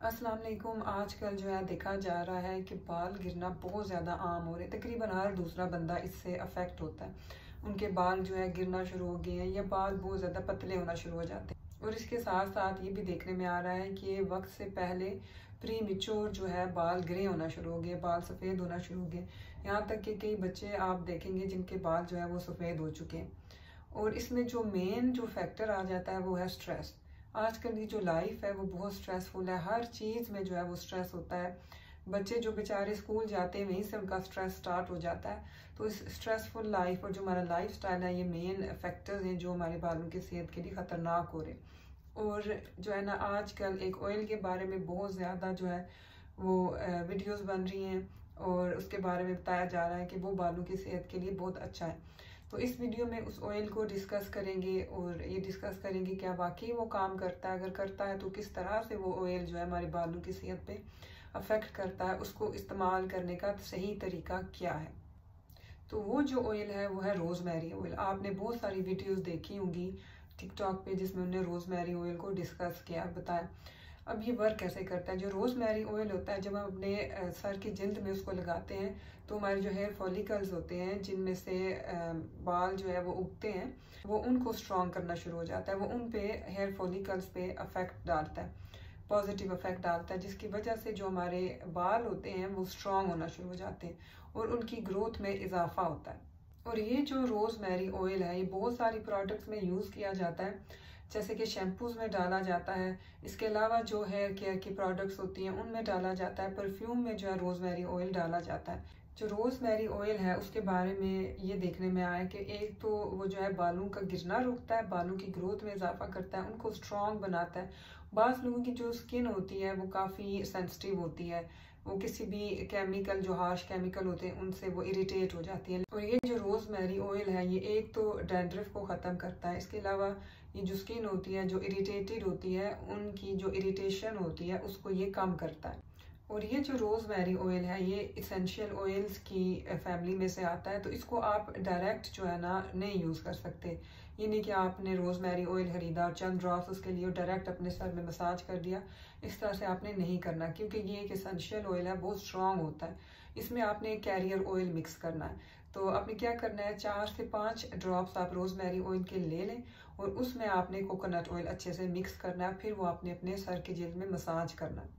अस्सलाम वालेकुम। आजकल जो है देखा जा रहा है कि बाल गिरना बहुत ज़्यादा आम हो रहे हैं। तकरीबन हर दूसरा बंदा इससे अफेक्ट होता है। उनके बाल जो है गिरना शुरू हो गए हैं या बाल बहुत ज़्यादा पतले होना शुरू हो जाते हैं। और इसके साथ साथ ये भी देखने में आ रहा है कि वक्त से पहले प्री मिच्योर जो है बाल ग्रे होना शुरू हो गए, बाल सफ़ेद होना शुरू हो गए। यहाँ तक कि कई बच्चे आप देखेंगे जिनके बाल जो है वो सफ़ेद हो चुके हैं। और इसमें जो मेन जो फैक्टर आ जाता है वो है स्ट्रेस। आजकल की जो लाइफ है वो बहुत स्ट्रेसफुल है। हर चीज़ में जो है वो स्ट्रेस होता है। बच्चे जो बेचारे स्कूल जाते हैं वहीं से उनका स्ट्रेस स्टार्ट हो जाता है। तो इस स्ट्रेसफुल लाइफ और जो हमारा लाइफ स्टाइल है ये मेन फैक्टर्स हैं जो हमारे बालों की सेहत के लिए ख़तरनाक हो रहे हैं। और जो है ना आजकल एक ऑयल के बारे में बहुत ज़्यादा जो है वो वीडियोस बन रही हैं और उसके बारे में बताया जा रहा है कि वो बालों की सेहत के लिए बहुत अच्छा है। तो इस वीडियो में उस ऑयल को डिस्कस करेंगे और ये डिस्कस करेंगे क्या वाकई वो काम करता है, अगर करता है तो किस तरह से वो ऑयल जो है हमारे बालों की सेहत पे अफेक्ट करता है, उसको इस्तेमाल करने का सही तरीका क्या है। तो वो जो ऑयल है वो है रोज़मेरी ऑयल। आपने बहुत सारी वीडियोस देखी होंगी टिकटॉक पे जिसमें उन्होंने रोज़मेरी ऑयल को डिस्कस किया, बताया। अब ये वर्क कैसे करता है। जो रोज़मेरी ऑयल होता है जब हम अपने सर की जिल्द में उसको लगाते हैं तो हमारे जो हेयर फॉलिकल्स होते हैं जिनमें से बाल जो है वो उगते हैं, वो उनको स्ट्रॉन्ग करना शुरू हो जाता है। वो उन पे हेयर फॉलिकल्स पे अफेक्ट डालता है, पॉजिटिव इफेक्ट डालता है, जिसकी वजह से जो हमारे बाल होते हैं वो स्ट्रॉन्ग होना शुरू हो जाते हैं और उनकी ग्रोथ में इजाफा होता है। और ये जो रोज़मेरी ऑयल है ये बहुत सारी प्रोडक्ट्स में यूज़ किया जाता है, जैसे कि शैम्पूज में डाला जाता है। इसके अलावा जो हेयर केयर की प्रोडक्ट्स होती हैं उनमें डाला जाता है। परफ्यूम में जो है रोज़मेरी ऑयल डाला जाता है। जो रोज़मेरी ऑयल है उसके बारे में ये देखने में आया कि एक तो वो जो है बालों का गिरना रोकता है, बालों की ग्रोथ में इजाफा करता है, उनको स्ट्रॉन्ग बनाता है। बाज़ लोगों की जो स्किन होती है वो काफ़ी सेंसिटिव होती है, वो किसी भी केमिकल, जो हार्श केमिकल होते हैं उनसे वो इरिटेट हो जाती है। और ये जो रोज़मेरी ऑयल है ये एक तो डैंड्रफ को ख़त्म करता है, इसके अलावा ये जो स्किन होती है जो इरिटेटेड होती है उनकी जो इरिटेशन होती है उसको ये कम करता है। और ये जो रोज़मेरी ऑयल है ये इसेंशियल ऑयल्स की फैमिली में से आता है। तो इसको आप डायरेक्ट जो है ना नहीं यूज़ कर सकते। ये नहीं कि आपने रोज़मेरी ऑयल खरीदा और चंद ड्रॉप्स उसके लिए डायरेक्ट अपने सर में मसाज कर दिया, इस तरह से आपने नहीं करना, क्योंकि ये एक इसेंशियल ऑयल है, बहुत स्ट्रॉन्ग होता है। इसमें आपने कैरियर ऑयल मिक्स करना है। तो आपने क्या करना है, 4 से 5 ड्रॉप्स आप रोज़मेरी ऑयल के ले लें और उसमें आपने कोकोनट ऑयल अच्छे से मिक्स करना है, फिर वो आपने अपने सर की जेल में मसाज करना है।